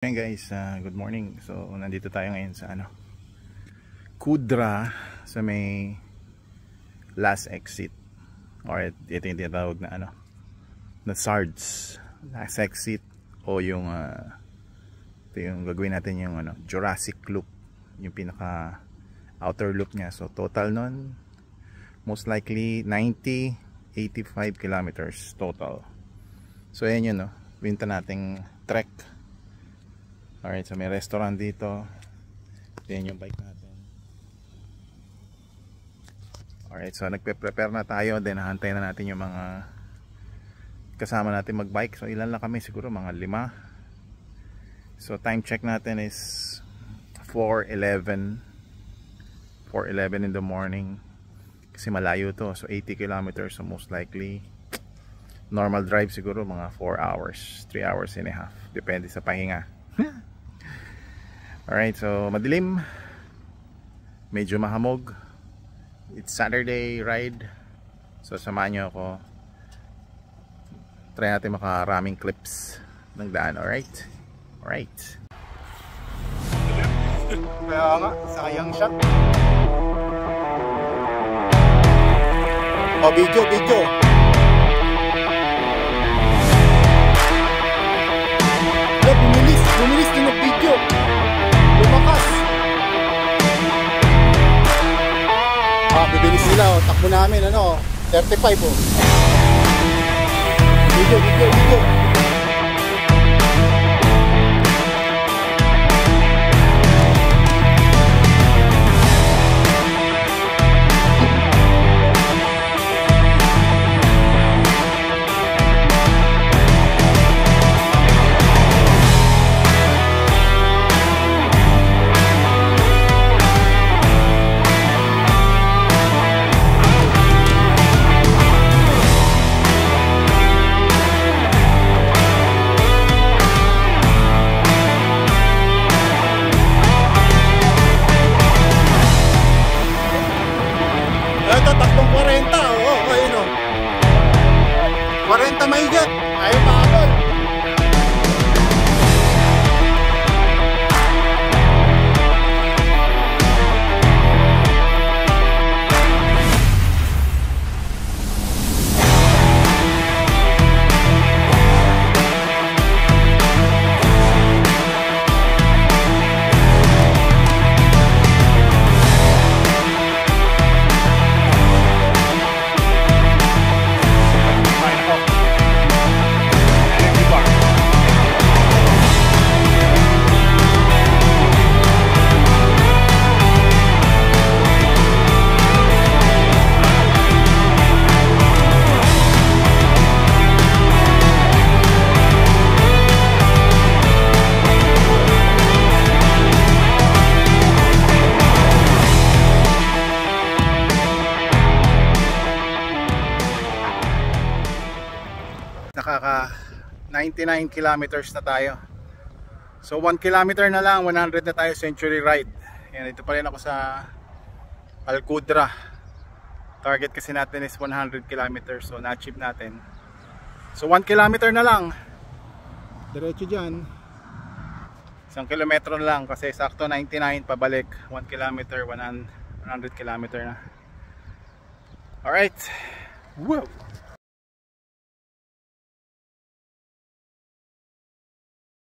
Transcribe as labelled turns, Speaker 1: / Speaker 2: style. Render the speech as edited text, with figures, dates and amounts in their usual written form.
Speaker 1: Hey guys, good morning. So nandito tayo ngayon sa Kudra, sa may last exit, or ito yung tinatawag na na SARDS, last exit, o yung ito yung gagawin natin yung Jurassic Loop, yung pinaka outer loop niya. So total nun most likely 85 kilometers total. So ayan yun, winta nating trek. Alright, so may restaurant dito. Yan yung bike natin. Alright, so nagpe-prepare na tayo. Then hahantay na natin yung mga kasama natin mag-bike. So ilan lang kami, siguro mga 5. So time check natin is 4:11 in the morning. Kasi malayo to, so 80 kilometers. So most likely normal drive siguro mga 4 hours, 3 hours and a half, depende sa pahinga. Alright, so madilim, medyo mahamog. It's Saturday ride, so samahan nyo ako. Try natin makaraming clips ng daan. Alright. Kaya nga, sayang shot. O, video bumilis din ang video. Lumakas. Bibilis sila, takbo namin 35 video. Ito, tatlong 40. Ayun 40 mahigit. Ayaw pahabol. Nakaka 99 kilometers na tayo. So 1 kilometer na lang, 100 na tayo century ride. Yan, ito pa rin ako sa Al-Qudra. Target kasi natin is 100 kilometers, so na-achieve natin. So 1 kilometer na lang. Diretso dyan. 1 kilometro na lang kasi sakto 99 pabalik. 1 kilometer, 100 kilometer na. Alright. Woo!